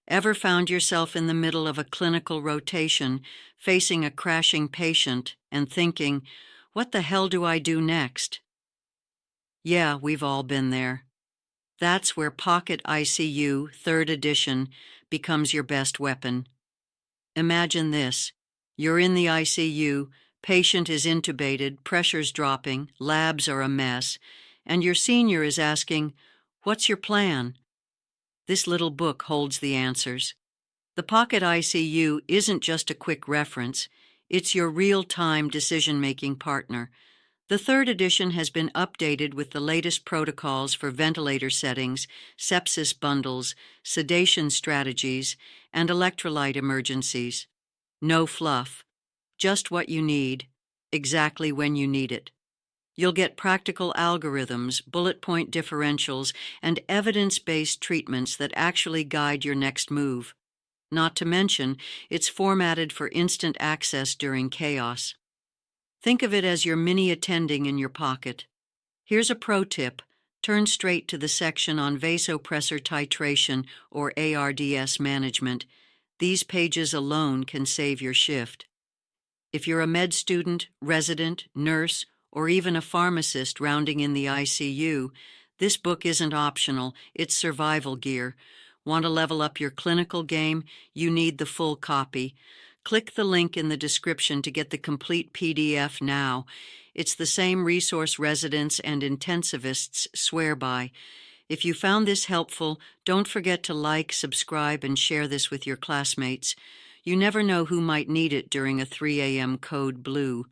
Ever found yourself in the middle of a clinical rotation, facing a crashing patient, and thinking, what the hell do I do next? Yeah, we've all been there. That's where Pocket ICU, 3rd edition, becomes your best weapon. Imagine this. You're in the ICU, patient is intubated, pressure's dropping, labs are a mess, and your senior is asking, what's your plan? This little book holds the answers. The Pocket ICU isn't just a quick reference, it's your real-time decision-making partner. The 3rd edition has been updated with the latest protocols for ventilator settings, sepsis bundles, sedation strategies, and electrolyte emergencies. No fluff, just what you need, exactly when you need it. You'll get practical algorithms, bullet point differentials, and evidence-based treatments that actually guide your next move. Not to mention, it's formatted for instant access during chaos. Think of it as your mini attending in your pocket. Here's a pro tip. Turn straight to the section on vasopressor titration or ARDS management. These pages alone can save your shift. If you're a med student, resident, nurse, or even a pharmacist rounding in the ICU, this book isn't optional, it's survival gear. Want to level up your clinical game? You need the full copy. Click the link in the description to get the complete PDF now. It's the same resource residents and intensivists swear by. If you found this helpful, don't forget to like, subscribe, and share this with your classmates. You never know who might need it during a 3 a.m. code blue.